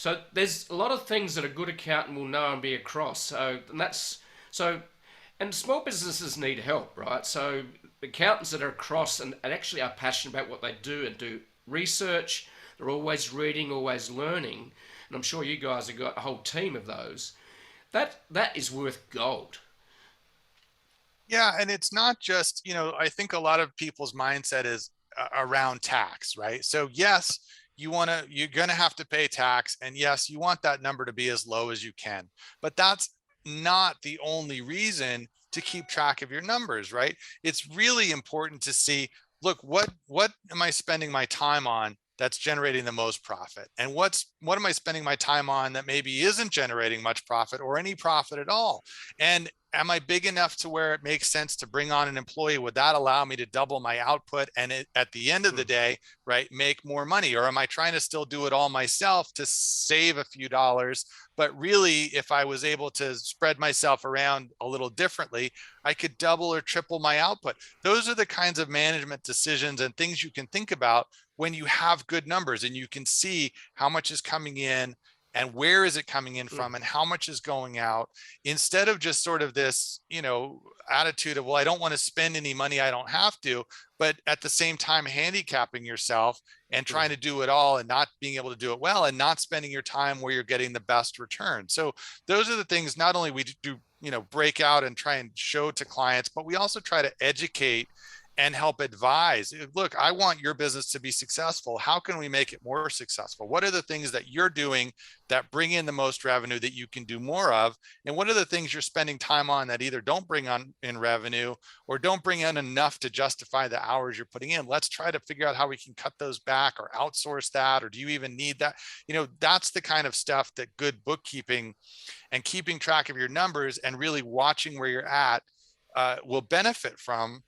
So there's a lot of things that a good accountant will know and be across. So, and small businesses need help, right? So accountants that are across and actually are passionate about what they do and do research, they're always reading, always learning, and I'm sure you guys have got a whole team of those. That is worth gold. Yeah, and it's not just, I think a lot of people's mindset is around tax, right? So yes, you're going to have to pay tax, and yes, you want that number to be as low as you can. But that's not the only reason to keep track of your numbers, right? It's really important to see, look, what am I spending my time on that's generating the most profit? And what am I spending my time on that maybe isn't generating much profit or any profit at all? And am I big enough to where it makes sense to bring on an employee? Would that allow me to double my output and at the end of the Mm. day, right, make more money? Or am I trying to still do it all myself to save a few dollars? But really, if I was able to spread myself around a little differently, I could double or triple my output. Those are the kinds of management decisions and things you can think about when you have good numbers and you can see how much is coming in and where is it coming in Mm. from and how much is going out, instead of just sort of this, attitude of, well, I don't want to spend any money I don't have to, but at the same time handicapping yourself and Mm. trying to do it all and not being able to do it well and not spending your time where you're getting the best return. So those are the things not only we do, break out and try and show to clients, but we also try to educate and help advise. Look, I want your business to be successful. How can we make it more successful? What are the things that you're doing that bring in the most revenue that you can do more of? And what are the things you're spending time on that either don't bring on in revenue or don't bring in enough to justify the hours you're putting in? Let's try to figure out how we can cut those back or outsource that. Or do you even need that? That's the kind of stuff that good bookkeeping and keeping track of your numbers and really watching where you're at will benefit from.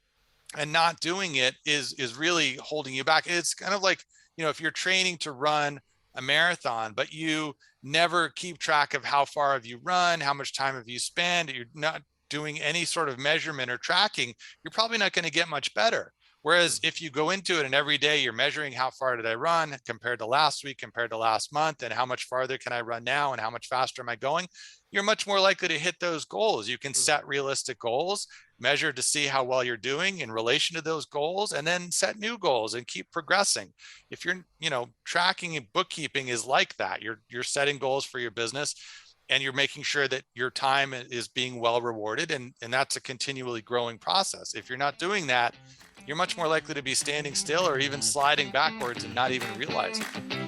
And not doing it is really holding you back. It's kind of like, if you're training to run a marathon, but you never keep track of how far have you run, how much time have you spent, you're not doing any sort of measurement or tracking, you're probably not going to get much better. Whereas if you go into it and every day you're measuring how far did I run compared to last week, compared to last month, and how much farther can I run now, and how much faster am I going, you're much more likely to hit those goals. You can Mm. set realistic goals, measure to see how well you're doing in relation to those goals, and then set new goals and keep progressing. If you're, tracking and bookkeeping is like that. You're setting goals for your business and you're making sure that your time is being well rewarded, and that's a continually growing process. If you're not doing that, you're much more likely to be standing still or even sliding backwards and not even realize it.